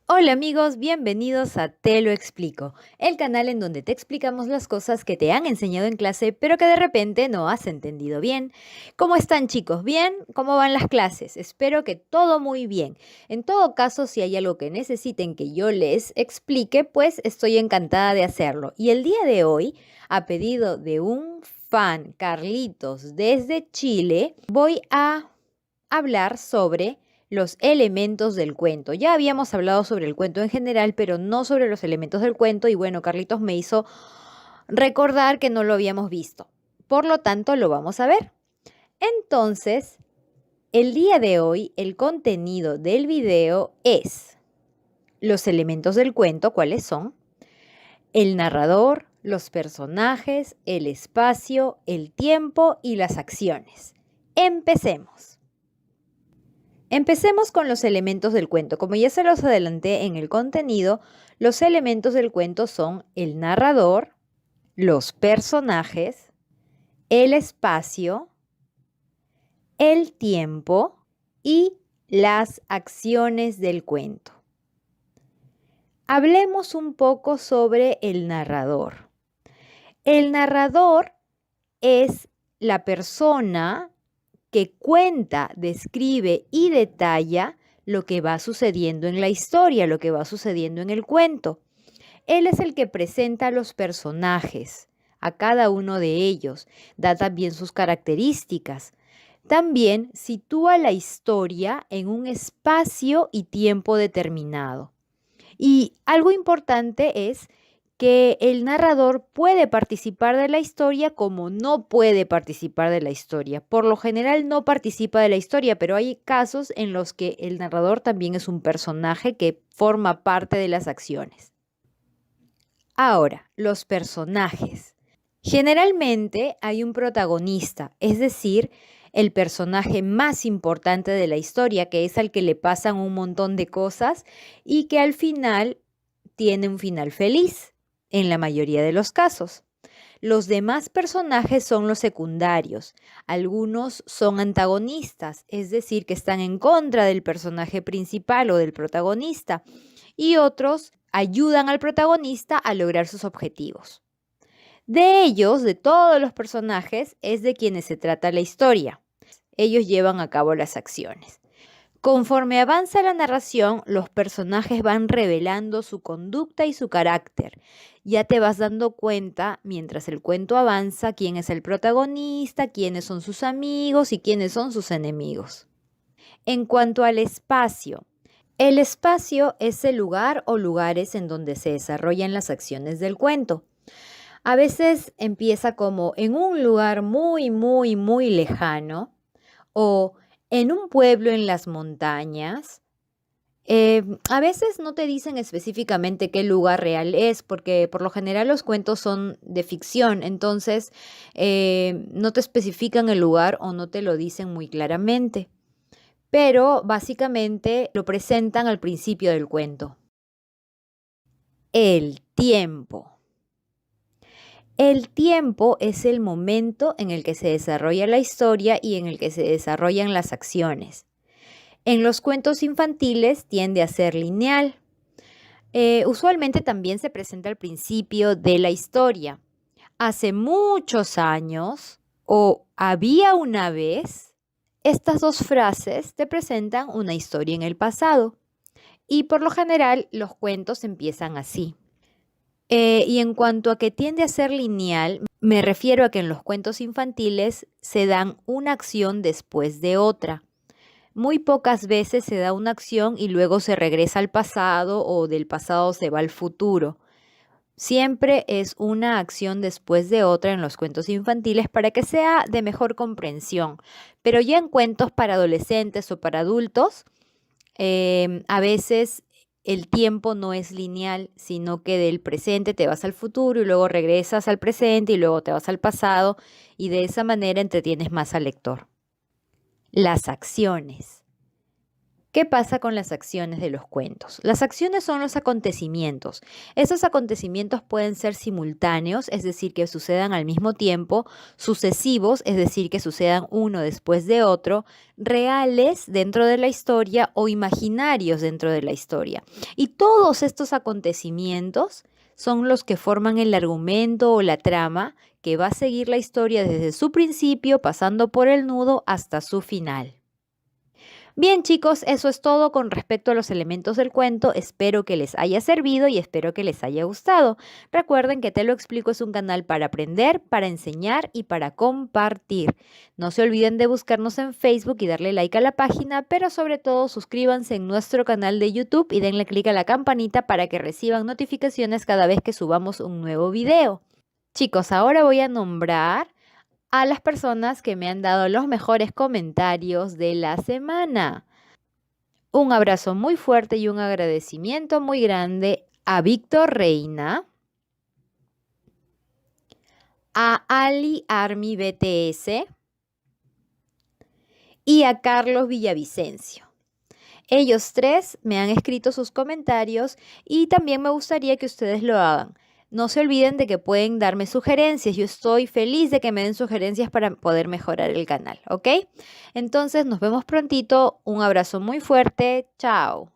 Hola amigos, bienvenidos a Te lo explico, el canal en donde te explicamos las cosas que te han enseñado en clase, pero que de repente no has entendido bien. ¿Cómo están chicos? ¿Bien? ¿Cómo van las clases? Espero que todo muy bien. En todo caso, si hay algo que necesiten que yo les explique, pues estoy encantada de hacerlo. Y el día de hoy, a pedido de un fan, Carlitos, desde Chile, voy a hablar sobre los elementos del cuento. Ya habíamos hablado sobre el cuento en general, pero no sobre los elementos del cuento y bueno, Carlitos me hizo recordar que no lo habíamos visto. Por lo tanto, lo vamos a ver. Entonces, el día de hoy, el contenido del video es los elementos del cuento, ¿cuáles son? El narrador, los personajes, el espacio, el tiempo y las acciones. Empecemos. Empecemos con los elementos del cuento. Como ya se los adelanté en el contenido, los elementos del cuento son el narrador, los personajes, el espacio, el tiempo y las acciones del cuento. Hablemos un poco sobre el narrador. El narrador es la persona que cuenta, describe y detalla lo que va sucediendo en la historia, lo que va sucediendo en el cuento. Él es el que presenta a los personajes, a cada uno de ellos, da también sus características. También sitúa la historia en un espacio y tiempo determinado. Y algo importante es que el narrador puede participar de la historia como no puede participar de la historia. Por lo general no participa de la historia, pero hay casos en los que el narrador también es un personaje que forma parte de las acciones. Ahora, los personajes. Generalmente hay un protagonista, es decir, el personaje más importante de la historia, que es al que le pasan un montón de cosas y que al final tiene un final feliz, en la mayoría de los casos. Los demás personajes son los secundarios. Algunos son antagonistas, es decir, que están en contra del personaje principal o del protagonista, y otros ayudan al protagonista a lograr sus objetivos. De ellos, de todos los personajes, es de quienes se trata la historia. Ellos llevan a cabo las acciones. Conforme avanza la narración, los personajes van revelando su conducta y su carácter. Ya te vas dando cuenta, mientras el cuento avanza, quién es el protagonista, quiénes son sus amigos y quiénes son sus enemigos. En cuanto al espacio, el espacio es el lugar o lugares en donde se desarrollan las acciones del cuento. A veces empieza como en un lugar muy lejano o en un pueblo en las montañas. A veces no te dicen específicamente qué lugar real es, porque por lo general los cuentos son de ficción, entonces no te especifican el lugar o no te lo dicen muy claramente, pero básicamente lo presentan al principio del cuento. El tiempo. El tiempo es el momento en el que se desarrolla la historia y en el que se desarrollan las acciones. En los cuentos infantiles tiende a ser lineal. Usualmente también se presenta al principio de la historia. Hace muchos años o había una vez, estas dos frases te presentan una historia en el pasado. Y por lo general los cuentos empiezan así. Y en cuanto a que tiende a ser lineal, me refiero a que en los cuentos infantiles se dan una acción después de otra. Muy pocas veces se da una acción y luego se regresa al pasado o del pasado se va al futuro. Siempre es una acción después de otra en los cuentos infantiles para que sea de mejor comprensión. Pero ya en cuentos para adolescentes o para adultos, a veces el tiempo no es lineal, sino que del presente te vas al futuro y luego regresas al presente y luego te vas al pasado y de esa manera entretienes más al lector. Las acciones. ¿Qué pasa con las acciones de los cuentos? Las acciones son los acontecimientos. Esos acontecimientos pueden ser simultáneos, es decir, que sucedan al mismo tiempo, sucesivos, es decir, que sucedan uno después de otro, reales dentro de la historia o imaginarios dentro de la historia. Y todos estos acontecimientos son los que forman el argumento o la trama que va a seguir la historia desde su principio, pasando por el nudo hasta su final. Bien, chicos, eso es todo con respecto a los elementos del cuento. Espero que les haya servido y espero que les haya gustado. Recuerden que Te lo explico es un canal para aprender, para enseñar y para compartir. No se olviden de buscarnos en Facebook y darle like a la página, pero sobre todo suscríbanse en nuestro canal de YouTube y denle clic a la campanita para que reciban notificaciones cada vez que subamos un nuevo video. Chicos, ahora voy a nombrar a las personas que me han dado los mejores comentarios de la semana. Un abrazo muy fuerte y un agradecimiento muy grande a Víctor Reina, a Ali Army BTS y a Carlos Villavicencio. Ellos tres me han escrito sus comentarios y también me gustaría que ustedes lo hagan. No se olviden de que pueden darme sugerencias. Yo estoy feliz de que me den sugerencias para poder mejorar el canal, ¿ok? Entonces nos vemos prontito. Un abrazo muy fuerte. Chao.